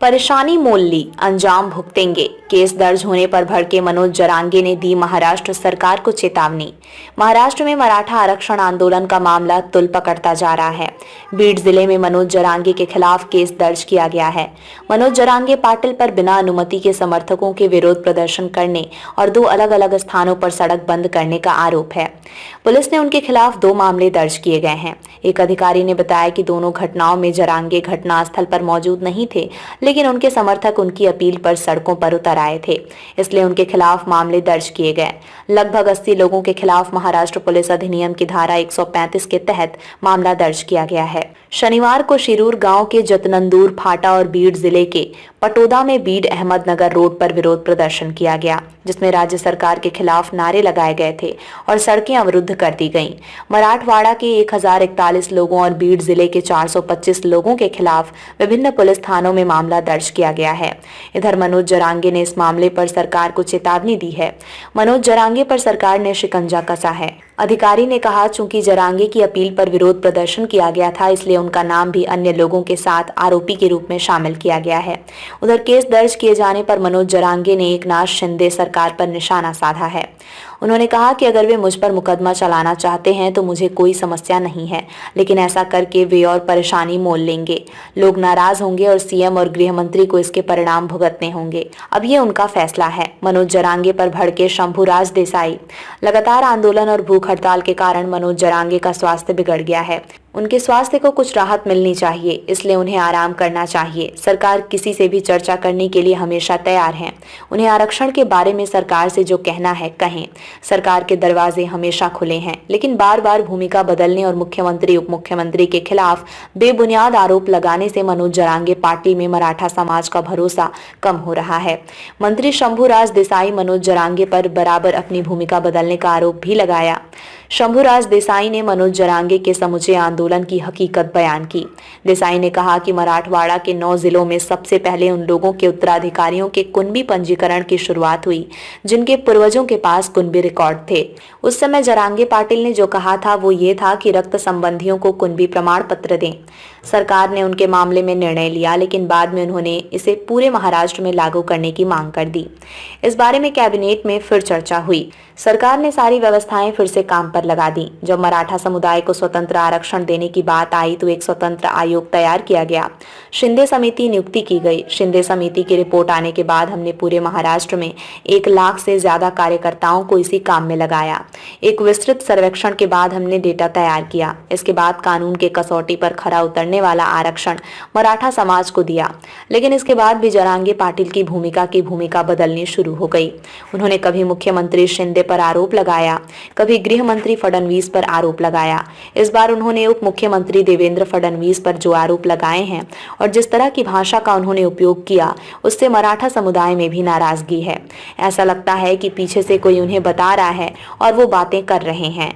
परेशानी मोल ली, अंजाम भुगतेंगे। केस दर्ज होने पर भड़के मनोज जरांगे ने दी महाराष्ट्र सरकार को चेतावनी। महाराष्ट्र में मराठा आरक्षण आंदोलन का मामला तुल पकड़ता जा रहा है। बीड जिले में मनोज जरांगे के खिलाफ केस दर्ज किया गया है। मनोज जरांगे पाटिल पर बिना अनुमति के समर्थकों के विरोध प्रदर्शन करने और 2 अलग अलग स्थानों पर सड़क बंद करने का आरोप है। पुलिस ने उनके खिलाफ 2 मामले दर्ज किए गए हैं। एक अधिकारी ने बताया कि दोनों घटनाओं में जरांगे घटनास्थल पर मौजूद नहीं थे, लेकिन उनके समर्थक उनकी अपील पर सड़कों पर उतर आए थे, इसलिए उनके खिलाफ मामले दर्ज किए गए। लगभग 80 लोगों के खिलाफ महाराष्ट्र पुलिस अधिनियम की धारा 135 के तहत मामला दर्ज किया गया है। शनिवार को शिरूर गांव के जतनंदूर फाटा और बीड जिले के पटोदा में बीड अहमदनगर रोड पर विरोध प्रदर्शन किया गया, जिसमें राज्य सरकार के खिलाफ नारे लगाए गए थे और सड़कें अवरुद्ध कर दी गईं। मराठवाड़ा के 1041 लोगों और बीड जिले के 425 लोगों के खिलाफ विभिन्न पुलिस थानों में मामला दर्ज किया गया है। इधर मनोज जरांगे ने इस मामले पर सरकार को चेतावनी दी है। मनोज जरांगे पर सरकार ने शिकंजा कसा है। अधिकारी ने कहा, चूंकि जरांगे की अपील पर विरोध प्रदर्शन किया गया था, इसलिए उनका नाम भी अन्य लोगों के साथ आरोपी के रूप में शामिल किया गया है। उधर केस दर्ज किए जाने पर मनोज जरांगे ने एकनाथ शिंदे सरकार पर निशाना साधा है। उन्होंने कहा कि अगर वे मुझ पर मुकदमा चलाना चाहते हैं तो मुझे कोई समस्या नहीं है, लेकिन ऐसा करके वे और परेशानी मोल लेंगे। लोग नाराज होंगे और सीएम और गृह मंत्री को इसके परिणाम भुगतने होंगे। अब ये उनका फैसला है। मनोज जरांगे पर भड़के शंभुराज देसाई। लगातार आंदोलन और भूख हड़ताल के कारण मनोज जरांगे का स्वास्थ्य बिगड़ गया है। उनके स्वास्थ्य को कुछ राहत मिलनी चाहिए, इसलिए उन्हें आराम करना चाहिए। सरकार किसी से भी चर्चा करने के लिए हमेशा तैयार है। उन्हें आरक्षण के बारे में सरकार से जो कहना है कहें। सरकार के दरवाजे हमेशा खुले हैं, लेकिन बार बार भूमिका बदलने और मुख्यमंत्री उप मुख्यमंत्री के खिलाफ बेबुनियाद आरोप लगाने से मनोज जरांगे पार्टी में मराठा समाज का भरोसा कम हो रहा है। मंत्री शंभुराज देसाई मनोज जरांगे पर बराबर अपनी भूमिका बदलने का आरोप भी लगाया। शंभुराज देसाई ने मनोज जरांगे के समूचे आंदोलन की हकीकत बयान की। देसाई ने कहा कि मराठवाड़ा के 9 जिलों में सबसे पहले उन लोगों के उत्तराधिकारियों के कुनबी पंजीकरण की शुरुआत हुई जिनके पूर्वजों के पास कुनबी रिकॉर्ड थे। उस समय जरांगे पाटिल ने जो कहा था वो ये था कि रक्त संबंधियों को कुनबी प्रमाण पत्र दें। सरकार ने उनके मामले में निर्णय लिया, लेकिन बाद में उन्होंने इसे पूरे महाराष्ट्र में लागू करने की मांग कर दी। इस बारे में कैबिनेट में फिर चर्चा हुई। सरकार ने सारी व्यवस्थाएं फिर से काम पर लगा दी। जब मराठा समुदाय को स्वतंत्र आरक्षण देने की बात आई तो एक स्वतंत्र आयोग तैयार किया गया। शिंदे समिति नियुक्ति की गई। शिंदे समिति की रिपोर्ट आने के बाद हमने पूरे महाराष्ट्र में 1 लाख से ज्यादा कार्यकर्ताओं को इसी काम में लगाया। एक विस्तृत सर्वेक्षण के बाद हमने डेटा तैयार किया। इसके बाद कानून के कसौटी पर खरा उतरने वाला आरक्षण मराठा समाज को दिया। लेकिन इसके बाद भी जरांगे पाटिल की भूमिका बदलनी शुरू हो गई। उन्होंने कभी मुख्यमंत्री शिंदे पर आरोप लगाया, कभी गृह मंत्री फडणवीस पर आरोप लगाया। इस बार उन्होंने उप मुख्यमंत्री देवेंद्र फडणवीस पर जो आरोप लगाए हैं और जिस तरह की भाषा का उन्होंने उपयोग किया, उससे मराठा समुदाय में भी नाराजगी है। ऐसा लगता है कि पीछे से कोई उन्हें बता रहा है और वो बातें कर रहे हैं।